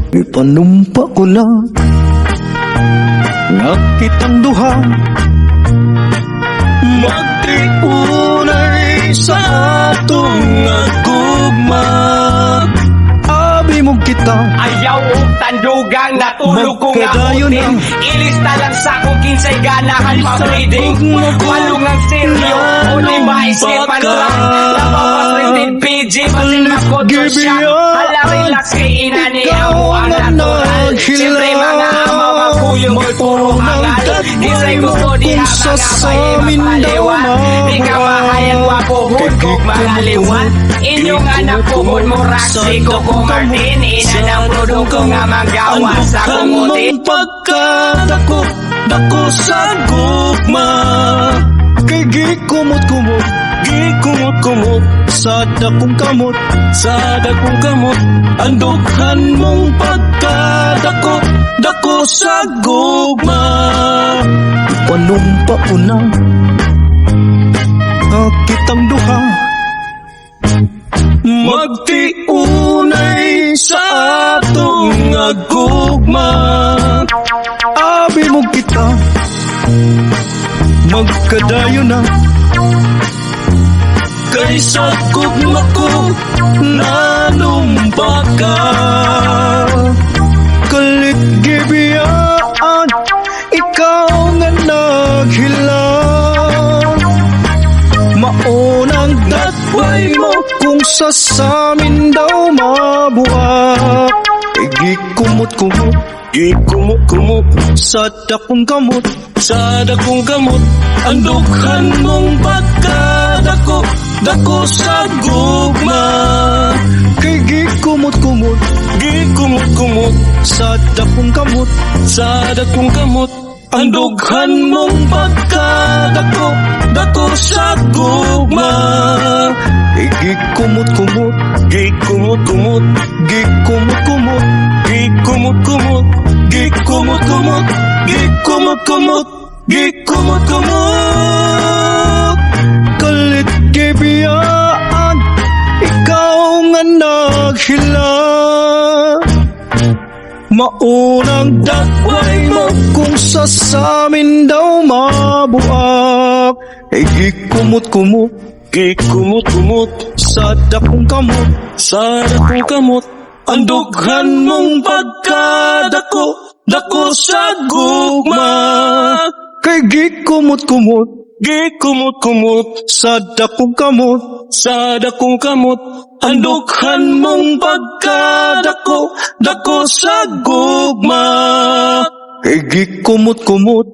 Ipanumpa ko na nga kitang duha, magtiunay sa atong nagugma. Abi mo kita, ayaw og tandugang natulog ko nga magkadayon utin. Ilista lang sa kong kinsay ganahan pa-breeding. Walong ang seryo o lima isipan lang. Labawas rated PG basin makoto siya. Hala relax kay ina niya mo ang natural. Siyempre mga amaw magpuyong puro hangal. Di sa'y gusto di habang abay mapaliwan. Di ka mahayang wapo hudkog mga liwan. Inyong anak po hud mo raksi ko ko Martin. Ina ng produkto nga magawa sa kumutin. Pagkadako, dako sa gugma. Kay gikumot-kumot, gikumot-kumot sa dakong kamot, sa dakong kamot. Andukhan mong pagkadako, dako sa gugma. Panumpa ko na kitang duha, magtiunay sa atong agugma. Abi mo kita, magkadayo na kaysa gugma ko nanumpa ka. Kalit gibiyaan, ikaw nga naghilang. Maunang datway mo kung sa samin daw mabuak. Gikumot-kumot, gikumot-kumot sa dakong kamot, sa dakong kamot. Andukhan mong pagkadako, dako sa gugma. Kay gikumot-kumot, gikumot-kumot sa dakong kamot, sa dakong kamot. Andughan mong pagkadako, dako sa gugma. Gikumot-kumot, gikumot-kumot, gikumot-kumot, gikumot-kumot, gikumot-kumot, gikumot-kumot, gikumot-kumot. Kalit gibiyaan, ikaw nga naghilang. Maunang dakway mo kung sa samin daw mabuak. Gikumot-kumot, gikumot-kumot sa dakong kamot, sa dakong kamot. Andughan mong pagkadako, dako sa gugma. Kay gikumot-kumot, gikumot-kumot sa dakong kamot, sa dakong kamot. Andughan mong pagkadako, dako sa gugma. Kay gikumot-kumot,